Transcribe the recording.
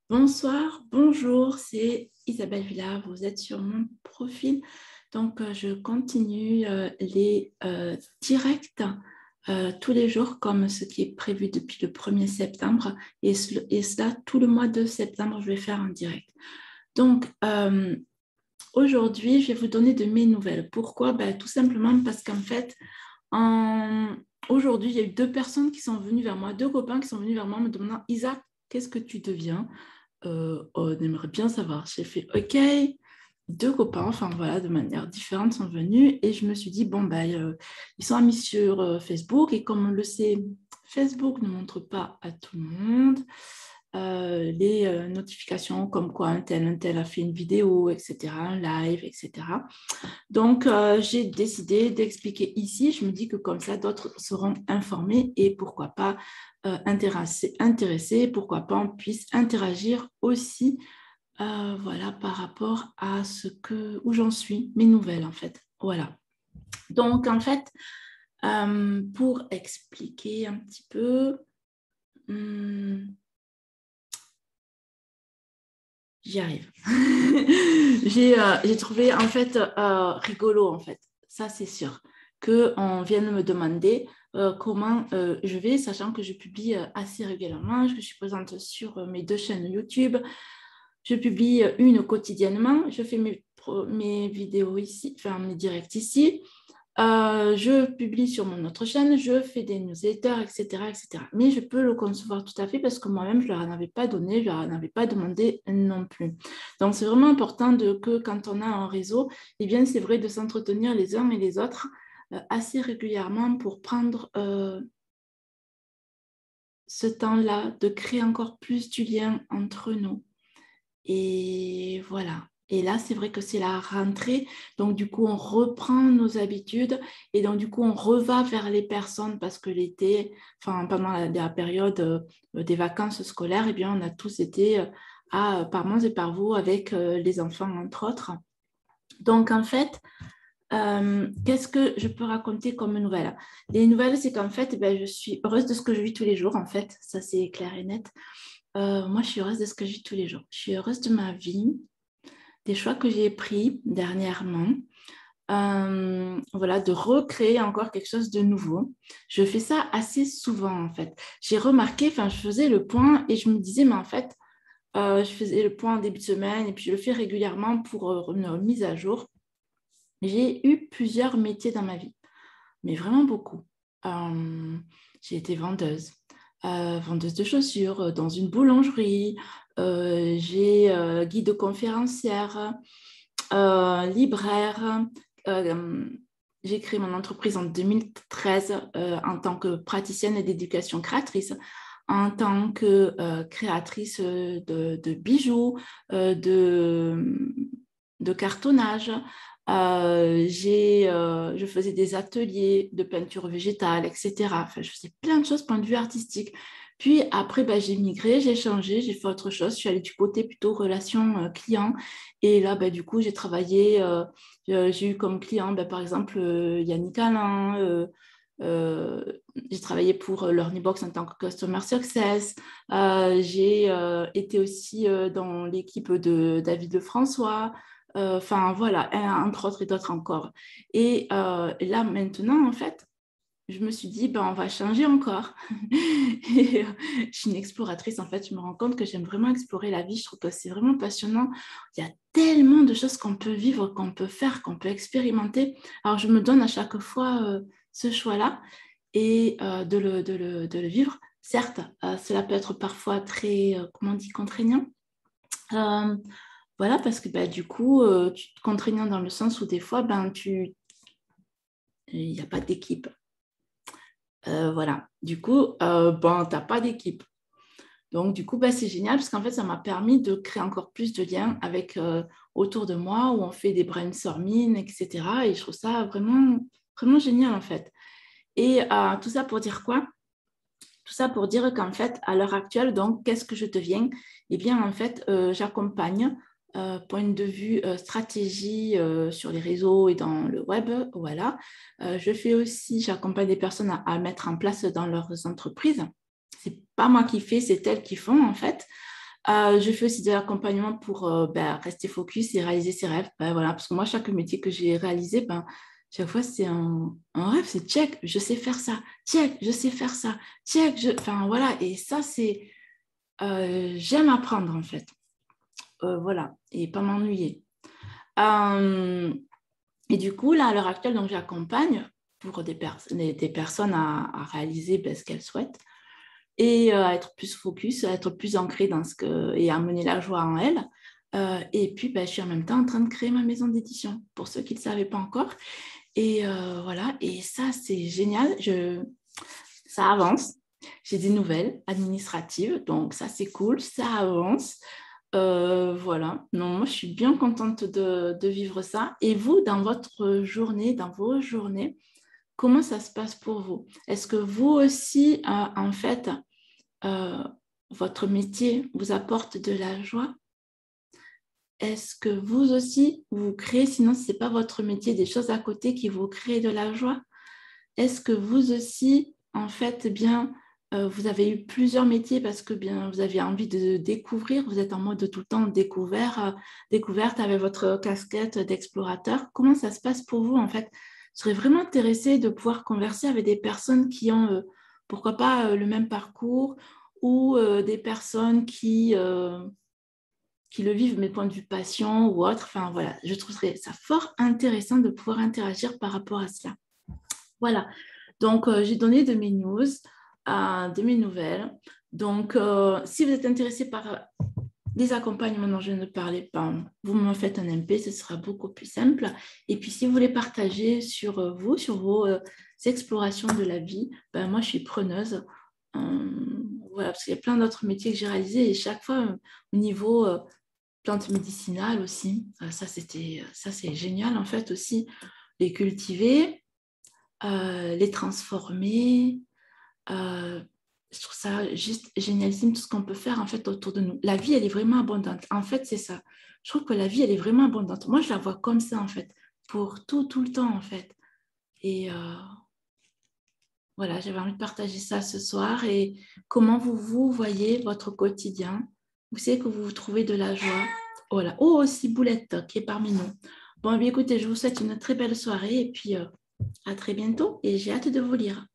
Bonsoir, bonjour, c'est Isabelle Villa, vous êtes sur mon profil. Donc, je continue les directs tous les jours comme ce qui est prévu depuis le 1er septembre et cela, tout le mois de septembre, je vais faire un direct. Donc, aujourd'hui, je vais vous donner de mes nouvelles. Pourquoi? Tout simplement parce qu'en fait, en... aujourd'hui, il y a eu deux personnes qui sont venues vers moi, deux copains qui sont venus vers moi me demandant, Isa, qu'est-ce que tu deviens? On aimerait bien savoir. J'ai fait OK. Deux copains, enfin voilà, de manière différente, sont venus et je me suis dit, bon, ils sont amis sur Facebook et comme on le sait, Facebook ne montre pas à tout le monde les notifications comme quoi un tel a fait une vidéo, etc., un live, etc. Donc, j'ai décidé d'expliquer ici. Je me dis que comme ça, d'autres seront informés et pourquoi pas intéressés, pourquoi pas on puisse interagir aussi voilà, par rapport à où j'en suis, mes nouvelles en fait. Voilà. Donc, en fait, pour expliquer un petit peu, hum, j'y arrive. J'ai trouvé en fait rigolo en fait, ça c'est sûr, qu'on vienne me demander comment je vais, sachant que je publie assez régulièrement, que je suis présente sur mes deux chaînes YouTube. Je publie une quotidiennement, je fais mes vidéos ici, enfin mes directs ici. Je publie sur mon autre chaîne, je fais des newsletters, etc., etc. Mais je peux le concevoir tout à fait parce que moi-même, je ne leur en avais pas donné, je ne leur en avais pas demandé non plus. Donc, c'est vraiment important que quand on a un réseau, eh bien, c'est vrai de s'entretenir les uns et les autres assez régulièrement pour prendre ce temps-là, de créer encore plus du lien entre nous. Et voilà. Et là, c'est vrai que c'est la rentrée. Donc, du coup, on reprend nos habitudes. Et donc, du coup, on reva vers les personnes parce que l'été, enfin, pendant la période des vacances scolaires, eh bien, on a tous été par Mons et par vous avec les enfants, entre autres. Donc, en fait, qu'est-ce que je peux raconter comme nouvelle? Les nouvelles, c'est qu'en fait, je suis heureuse de ce que je vis tous les jours, en fait. Ça, c'est clair et net. Moi, je suis heureuse de ce que je vis tous les jours. Je suis heureuse de ma vie, des choix que j'ai pris dernièrement. Voilà, de recréer encore quelque chose de nouveau. Je fais ça assez souvent, en fait. J'ai remarqué, enfin, je faisais le point et je me disais, mais en fait, je faisais le point en début de semaine et puis je le fais régulièrement pour une remise à jour. J'ai eu plusieurs métiers dans ma vie, mais vraiment beaucoup. J'ai été vendeuse de chaussures dans une boulangerie, j'ai guide conférencière, libraire. Euh, j'ai créé mon entreprise en 2013 en tant que praticienne d'éducation créatrice, en tant que créatrice de bijoux, de cartonnage. Je faisais des ateliers de peinture végétale, etc. Enfin, je faisais plein de choses point de vue artistique. Puis après, j'ai migré, j'ai changé, j'ai fait autre chose. Je suis allée du côté plutôt relation client. Et là, du coup, j'ai travaillé, j'ai eu comme client, par exemple, Yannick Alain. J'ai travaillé pour Learnybox en tant que Customer Success. J'ai été aussi dans l'équipe de David Lefrançois. Enfin, voilà, entre autres et d'autres encore. Et là, maintenant, en fait, je me suis dit, on va changer encore. Et, je suis une exploratrice, en fait. Je me rends compte que j'aime vraiment explorer la vie. Je trouve que c'est vraiment passionnant. Il y a tellement de choses qu'on peut vivre, qu'on peut faire, qu'on peut expérimenter. Alors, je me donne à chaque fois ce choix-là et de le vivre. Certes, cela peut être parfois très, comment on dit, contraignant. Euh, voilà, parce que du coup, contraignant dans le sens où des fois, il n'y a pas d'équipe. Voilà, du coup, tu n'as pas d'équipe. Donc, du coup, c'est génial parce qu'en fait, ça m'a permis de créer encore plus de liens avec autour de moi où on fait des brainstorming, etc. Et je trouve ça vraiment, vraiment génial, en fait. Et tout ça pour dire quoi? Tout ça pour dire qu'en fait, à l'heure actuelle, donc, qu'est-ce que je deviens? Eh bien, en fait, j'accompagne, point de vue stratégie sur les réseaux et dans le web, voilà. Je fais aussi, j'accompagne des personnes à mettre en place dans leurs entreprises. C'est pas moi qui fais, c'est elles qui font, en fait. Je fais aussi de l'accompagnement pour rester focus et réaliser ses rêves. Voilà, parce que moi, chaque métier que j'ai réalisé, chaque fois, c'est un rêve, c'est check, je sais faire ça, check, je sais faire ça, check, enfin voilà, et ça, c'est, j'aime apprendre en fait, voilà, et pas m'ennuyer. Euh, et du coup, là, à l'heure actuelle, donc j'accompagne pour des personnes à réaliser ce qu'elles souhaitent et à être plus focus, à être plus ancrée dans et à mener la joie en elles. Et puis, je suis en même temps en train de créer ma maison d'édition, pour ceux qui ne le savaient pas encore. Et voilà, et ça, c'est génial. Ça avance. J'ai des nouvelles administratives, donc ça, c'est cool, ça avance. Voilà, non, moi, je suis bien contente de vivre ça. Et vous, dans votre journée, dans vos journées, comment ça se passe pour vous? Est-ce que vous aussi, en fait, euh, votre métier vous apporte de la joie? Est-ce que vous aussi, vous créez, sinon ce n'est pas votre métier, des choses à côté qui vous créent de la joie? Est-ce que vous aussi, en fait, vous avez eu plusieurs métiers parce que vous avez envie de découvrir, vous êtes en mode tout le temps découverte avec votre casquette d'explorateur. Comment ça se passe pour vous, en fait? Je serais vraiment intéressée de pouvoir converser avec des personnes qui ont, pourquoi pas, le même parcours ou des personnes qui le vivent, mes points de vue passion ou autre. Enfin, voilà, je trouverais ça fort intéressant de pouvoir interagir par rapport à cela. Voilà, donc j'ai donné de mes news, de mes nouvelles. Donc, si vous êtes intéressé par les accompagnements dont je ne parlais pas, vous me faites un MP, ce sera beaucoup plus simple. Et puis, si vous voulez partager sur vous, sur vos explorations de la vie, moi, je suis preneuse. Voilà, parce qu'il y a plein d'autres métiers que j'ai réalisés et chaque fois, au niveau plantes médicinales aussi, ça, c'est génial en fait aussi, les cultiver, les transformer. Je trouve ça juste génialissime tout ce qu'on peut faire en fait autour de nous. La vie, elle est vraiment abondante. En fait, c'est ça. Je trouve que la vie, elle est vraiment abondante. Moi, je la vois comme ça en fait, pour tout le temps en fait. Et voilà, j'avais envie de partager ça ce soir. Et comment vous voyez votre quotidien? Vous savez que vous vous trouvez de la joie. Voilà. Oh, aussi Boulette qui est parmi nous. Bon, eh bien, écoutez, je vous souhaite une très belle soirée et puis à très bientôt et j'ai hâte de vous lire.